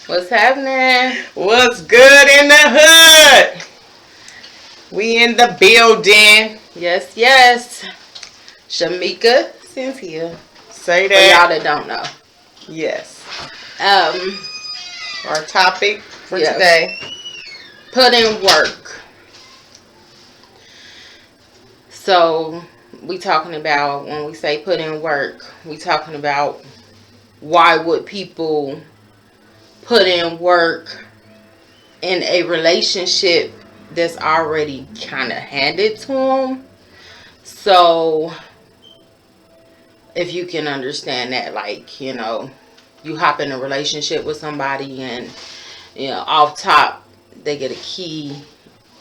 What's happening? What's good in the hood? We in the building. Yes, yes. Shamika Cynthia. Say For y'all that. that don't know. Yes. Um, Our topic for yeah. today. Put in work. So we talking about when we say put in work, we talking about why would people put in work in a relationship that's already kind of handed to them. So if you can understand that, like, you hop in a relationship with somebody and, off top, they get a key,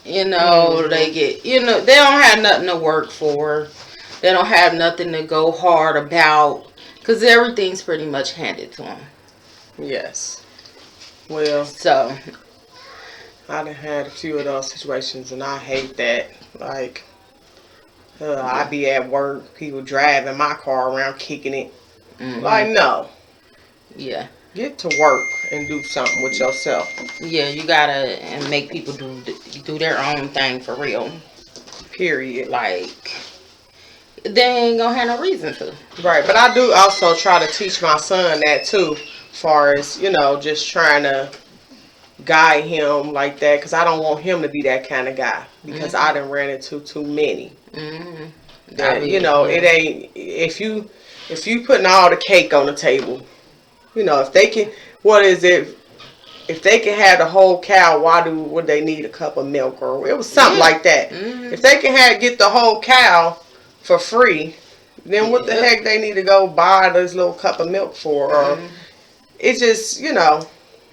they get, they don't have nothing to work for. They don't have nothing to go hard about because everything's pretty much handed to them. Yes. Well, So, I done had a few of those situations and I hate that. Like, I be at work, people driving my car around kicking it. Like, no. Yeah. Get to work and do something with yourself. Yeah, you gotta and make people do their own thing for real. Period. Like, they ain't gonna have no reason to. Right, but I do also try to teach my son that too, as far as, just trying to guide him like that, because I don't want him to be that kind of guy, because I done ran into too many. That, it ain't, if you putting all the cake on the table, if they can, what is it? If they can have the whole cow, would they need a cup of milk? Or it was something like that. If they can get the whole cow for free, then what the heck they need to go buy this little cup of milk for? Or it's just,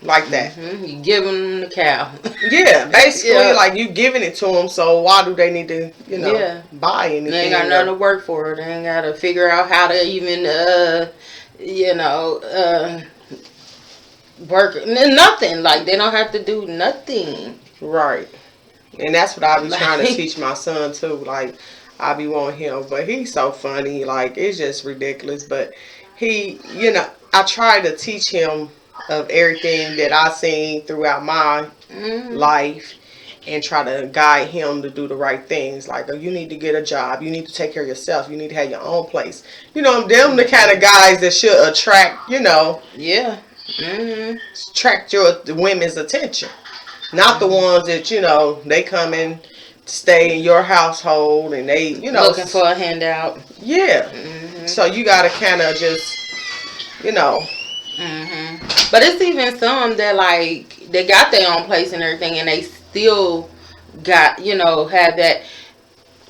like that. You giving them the cow. Yeah, basically, like you giving it to them, so why do they need to, buy anything? They ain't got nothing to work for. They ain't got to figure out how to even, work. Nothing. Like, they don't have to do nothing. Right. And that's what I be trying to teach my son, too. Like, I be wanting him, but he's so funny. Like, it's just ridiculous. But he, I try to teach him of everything that I seen throughout my life and try to guide him to do the right things. Like, you need to get a job. You need to take care of yourself. You need to have your own place. Them the kind of guys that should attract, Yeah. attract the women's attention. Not the ones that, they come in to stay in your household and they, looking for a handout. Yeah. So you got to kind of just, But it's even some that, like, they got their own place and everything, and they still got, have that.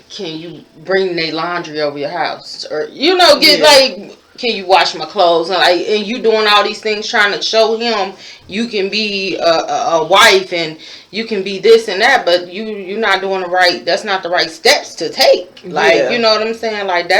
Can you bring their laundry over your house, or like, can you wash my clothes, and you doing all these things trying to show him you can be a wife and you can be this and that, but you're not doing the right. That's not the right steps to take. Like, you know what I'm saying? Like,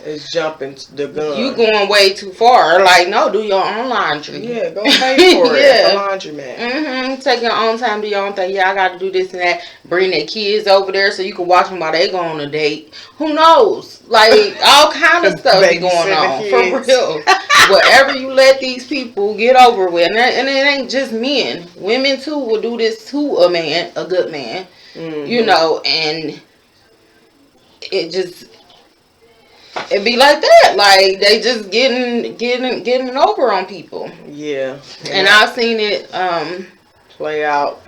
it's jumping the gun. You going way too far. Like, no, do your own laundry. Yeah, go pay for it at the laundromat. Take your own time, do your own thing. Yeah, I got to do this and that. Bring their kids over there so you can watch them while they go on a date. Who knows? Like, all kind of stuff be going on. For real. Whatever you let these people get over with. And it ain't just men. Women, too, will do this to a man, a good man. And it just... It be like that. Like, they just getting over on people. Yeah. And I've seen it play out.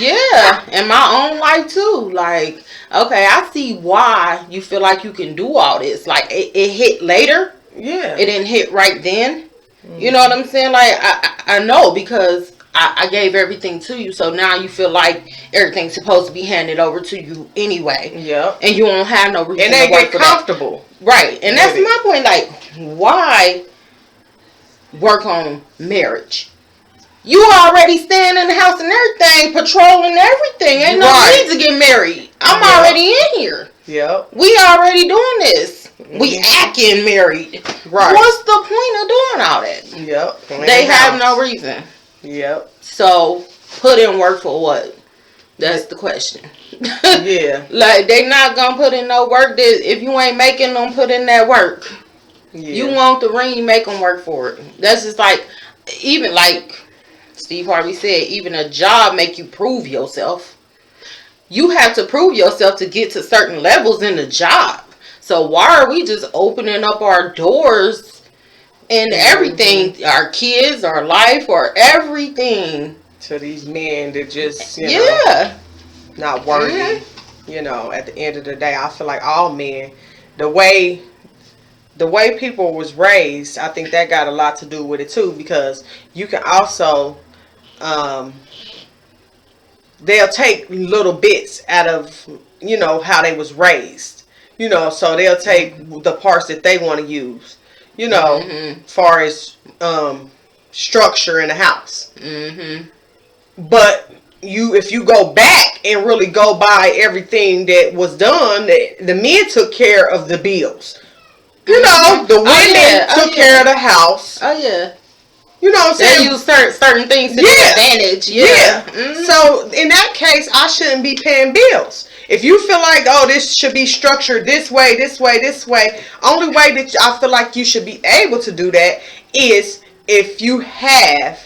Yeah, in my own life too. Like, okay, I see why you feel like you can do all this. Like, it hit later. Yeah. It didn't hit right then. You know what I'm saying? Like, I know because I gave everything to you, so now you feel like everything's supposed to be handed over to you anyway. Yeah. And you don't have no reason and they to work get comfortable. That. Right. And that's my point. Like, why work on marriage? You already staying in the house and everything, patrolling everything. Ain't no need to get married. I'm already in here. Yep. We already doing this. We acting married. Right. What's the point of doing all that? Yep. They have no reason. Yep. So, put in work for what? That's the question. Yeah. Like, they not gonna put in no work. If you ain't making them put in that work. Yeah. You want the ring, you make them work for it. That's just like, even like, Steve Harvey said, even a job make you prove yourself. You have to prove yourself to get to certain levels in the job. So why are we just opening up our doors and everything, our kids, our life, or everything, to these men that just, not worthy. At the end of the day, I feel like all men, the way people was raised, I think that got a lot to do with it too, because you can also, they'll take little bits out of, how they was raised, so they'll take the parts that they want to use, far as, structure in the house. But if you go back and really go by everything that was done, the men took care of the bills. The women took care of the house. Oh, yeah. You know what I'm saying? They use certain things to their advantage. Yeah. So, in that case, I shouldn't be paying bills. If you feel like, this should be structured this way, only way that I feel like you should be able to do that is if you have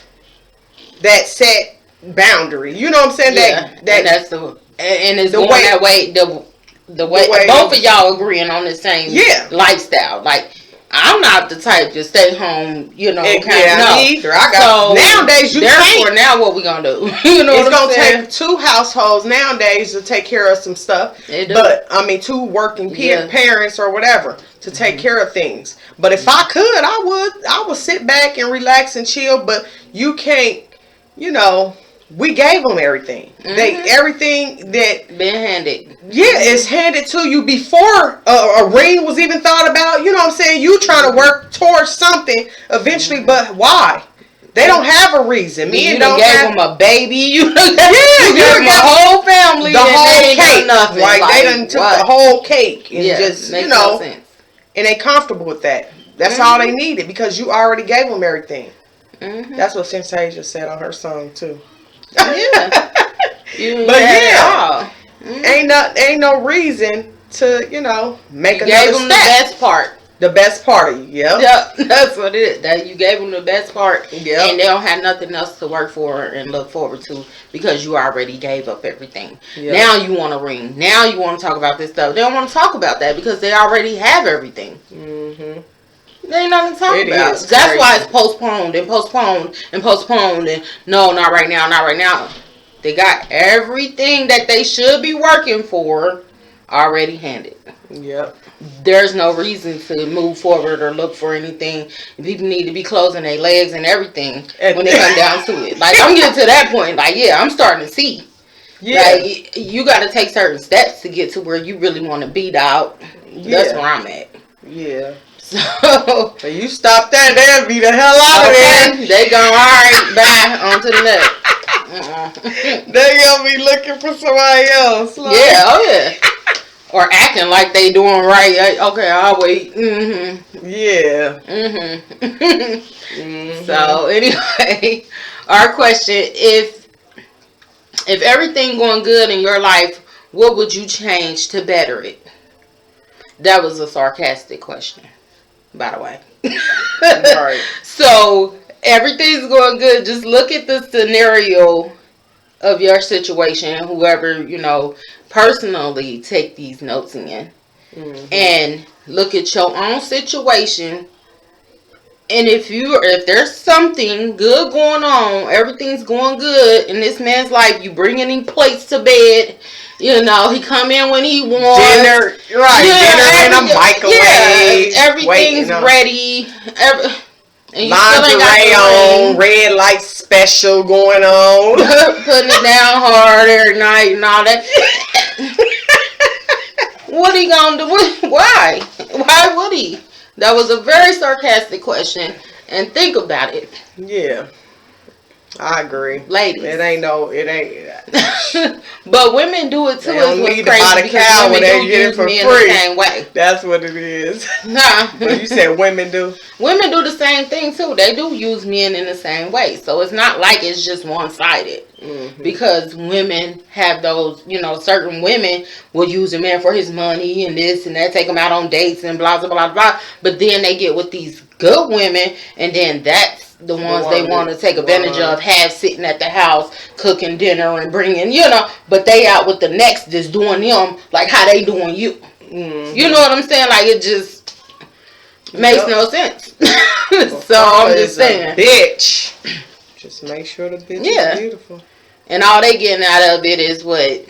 that set boundary. You know what I'm saying? Yeah. And that's and it's going that way. The way both of y'all agreeing on the same lifestyle. Like, I'm not the type to stay home, either. Nowadays, therefore, now what we gonna do? It's gonna take two households nowadays to take care of some stuff. But two working parents or whatever to take care of things. But if I could, I would sit back and relax and chill. But you can't. We gave them everything. Everything that been handed. Yeah, it's handed to you before a ring was even thought about. You know what I'm saying? You trying to work towards something eventually, but why? They don't have a reason. You gave them a baby. You gave them a whole family. The whole cake. Nothing. Like they done took the whole cake and just makes no sense. And they comfortable with that. That's all they needed because you already gave them everything. That's what Fantasia said on her song too. Yeah. Ain't no reason to, make another gave them step. The best part. The best part of you, Yeah, that's what it is. That you gave them the best part, and they don't have nothing else to work for and look forward to because you already gave up everything. Now you want to ring. Now you want to talk about this stuff. They don't want to talk about that because they already have everything. There ain't nothing to talk about. That's why it's postponed and postponed and postponed and no, not right now, not right now. They got everything that they should be working for already handed. Yep. There's no reason to move forward or look for anything. People need to be closing their legs and everything when they come down to it. Like, I'm getting to that point. Like, I'm starting to see. Yeah. Like, you got to take certain steps to get to where you really want to be, dog. That's where I'm at. Yeah. So you stop that, they'll be the hell out of there. They go, alright, bye, on to the next. They gonna be looking for somebody else. Like. Yeah. Or acting like they doing right. Okay, I'll wait. Yeah. So anyway, our question: if everything going good in your life, what would you change to better it? That was a sarcastic question, by the way. Right. So everything's going good. Just look at the scenario of your situation. Whoever, personally take these notes in. And look at your own situation. And if there's something good going on, everything's going good in this man's life, you bringing him plates to bed. He come in when he wants. Dinner in a microwave. Everything's ready. Lingerie on, red light special going on. Putting it down hard every night and all that. What he gonna do? Why? Why would he? That was a very sarcastic question. And think about it. Yeah. I agree. Ladies. It ain't. But women do it too. They don't need to buy the cow when they get it for free. The same way. That's what it is. Nah. But you said women do? Women do the same thing too. They do use men in the same way. So it's not like it's just one-sided. Because women have those, certain women will use a man for his money and this and that, take him out on dates and blah, blah, blah, blah. But then they get with these good women and then that's the ones they want to take advantage of, have sitting at the house cooking dinner and bringing, but they out with the next that's doing them like how they doing you. Mm-hmm. You know what I'm saying? Like, it just makes no sense. So I'm just saying, bitch, just make sure the bitch is beautiful. And all they getting out of it is what?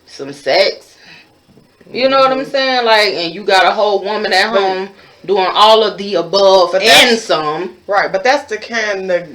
Some sex. You know what I'm saying? Like, and you got a whole woman at home doing all of the above and some. Right, but that's the kind of,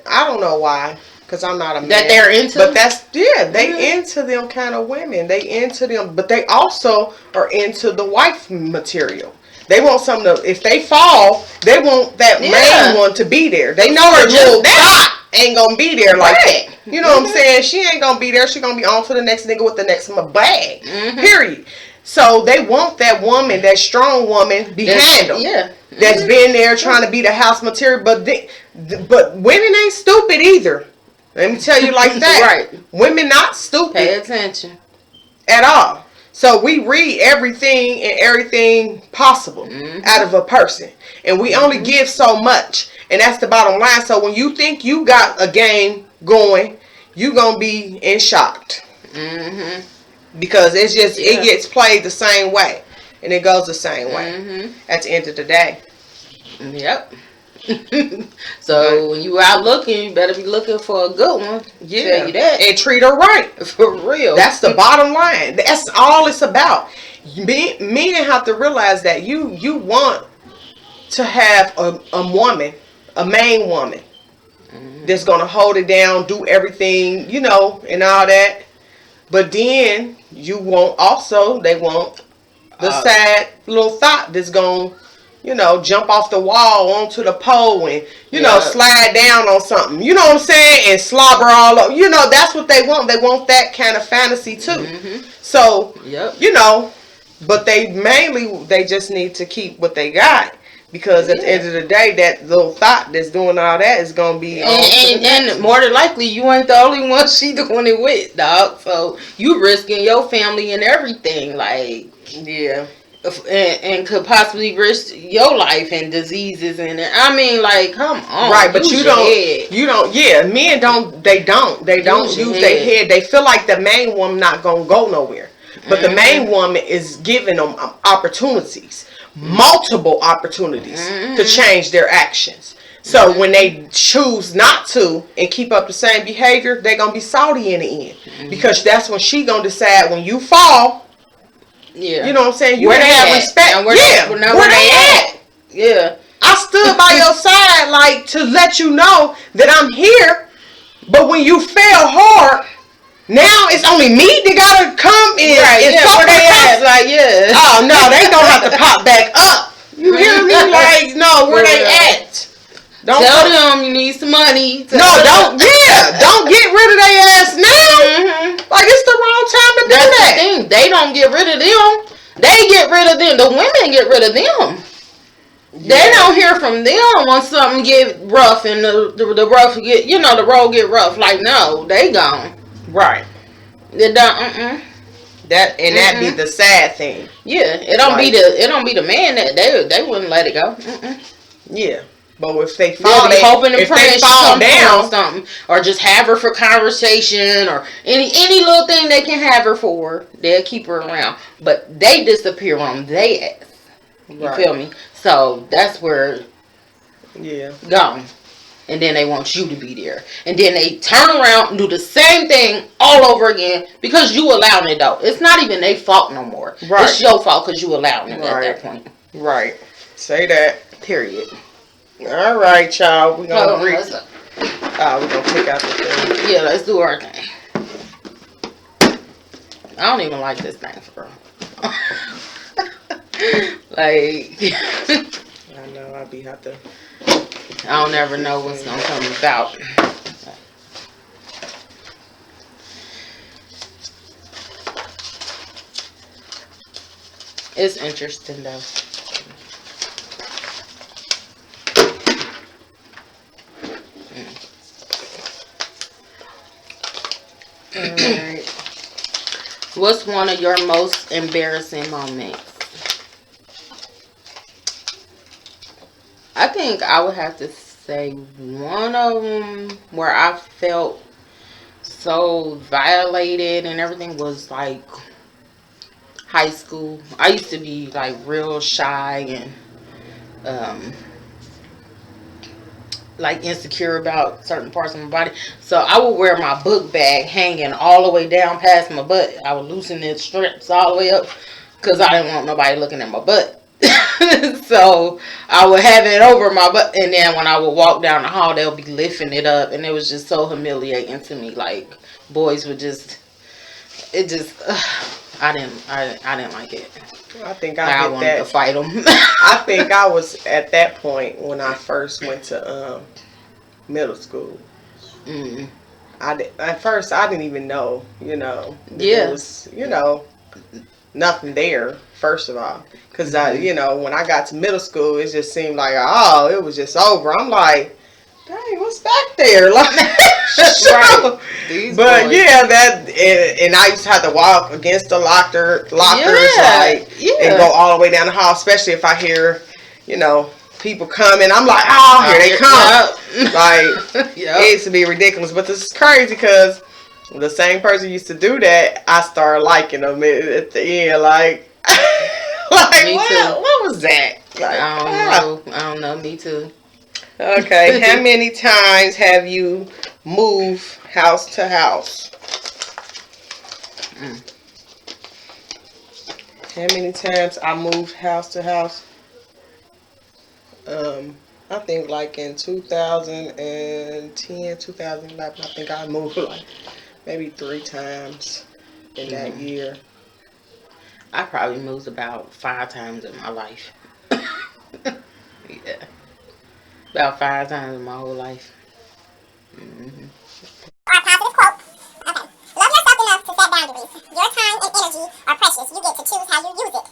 I don't know why, because I'm not a man. That they're into? But that's, they into them kind of women. They into them, but they also are into the wife material. They want something to, if they fall, they want that main one to be there. They know her little dot ain't gonna be there like that. You know what I'm saying? She ain't gonna be there. She gonna be on to the next nigga with the next bag. Period. So they want that woman, that strong woman, behind them. Yeah. That's been there trying to be the house material. But women ain't stupid either. Let me tell you like that. Right. Women not stupid. Pay attention. At all. So we read everything possible out of a person. And we only give so much. And that's the bottom line. So when you think you got a game going, you going to be in shock. Because it's just, it gets played the same way. And it goes the same way at the end of the day. Yep. So when you out looking, you better be looking for a good one. Yeah. Tell you that. And treat her right. For real. That's the bottom line. That's all it's about. Men have to realize that you want to have a woman, a main woman, that's going to hold it down, do everything, and all that. But then they want the sad little thought that's going to, jump off the wall onto the pole and, slide down on something. You know what I'm saying? And slobber all up. That's what they want. They want that kind of fantasy too. So, but they just need to keep what they got. Because at the end of the day, that little thought that's doing all that is going to be and more than likely, you ain't the only one she doing it with, dog. So, you risking your family and everything. Like, and could possibly risk your life and diseases. And I mean, like, come on. Right, but men don't use their head. They feel like the main woman not going to go nowhere. But the main woman is giving them opportunities. Multiple opportunities to change their actions. So when they choose not to and keep up the same behavior, they're going to be salty in the end. Because that's when she going to decide when you fall. Yeah. You know what I'm saying? You where they have respect. Where they at? Yeah. I stood by your side like to let you know that I'm here. But when you fail hard, now it's only me that gotta come in. Right, where they at? Like, oh no, they gonna have to pop back up. You hear me? Like, no, where they at? Don't tell them you need some money. Don't get rid of their ass now. Like, it's the wrong time to do that. That's the thing. They don't get rid of them. They get rid of them. The women get rid of them. They don't hear from them when something get rough and the rough get, the road get rough. Like, no, they gone. Right. They don't. That be the sad thing. Yeah, it don't be the man that they wouldn't let it go. Yeah, but if they fall, hoping and praying she come down something, or just have her for conversation, or any little thing they can have her for, they'll keep her around. But they disappear on their ass. You feel me? So that's where gone. And then they want you to be there. And then they turn around and do the same thing all over again because you allowing it, though. It's not even their fault no more. Right. It's your fault because you allowing it at that point. Right. Say that. Period. All right, y'all. We're going to we're going to take out the thing. Yeah, let's do our thing. I don't even like this thing, for real. Like... I know. I'll be out there. I don't ever know what's going to come about. It's interesting, though. Alright. What's one of your most embarrassing moments? I think I would have to say one of them where I felt so violated and everything was like high school. I used to be like real shy and um like insecure about certain parts of my body. So I would wear my book bag hanging all the way down past my butt. I would loosen the strips all the way up because I didn't want nobody looking at my butt. So I would have it over my butt, and then when I would walk down the hall, they'll be lifting it up, and it was just so humiliating to me. Like boys would just, it just, I didn't like it. I think Like, I I wanted did to that. fight them. I think I was at that point when I first went to middle school. Mm. At first I didn't even know, that Yeah. there was, nothing there. First of all, because when I got to middle school, it just seemed like it was just over. I'm like, dang, what's back there? Like, Right. These but boys. yeah, and I used to have to walk against the lockers, Yeah. and go all the way down the hall, especially if I hear, people coming. I'm like, oh, here they come. Like, Yep. it used to be ridiculous. But this is crazy because the same person used to do that. I started liking them at the end. Like, Me what? too. What was that? Like, I don't know. Me too. Okay, how many times have you moved house to house? Mm. How many times I moved house to house? I think like in 2010, 2011, I think I moved like maybe 3 times in that year. I probably moved about 5 times in my life. Yeah. About 5 times in my whole life. Mm-hmm. Our positive quote. Okay. Love yourself enough to set boundaries. Your time and energy are precious. You get to choose how you use it.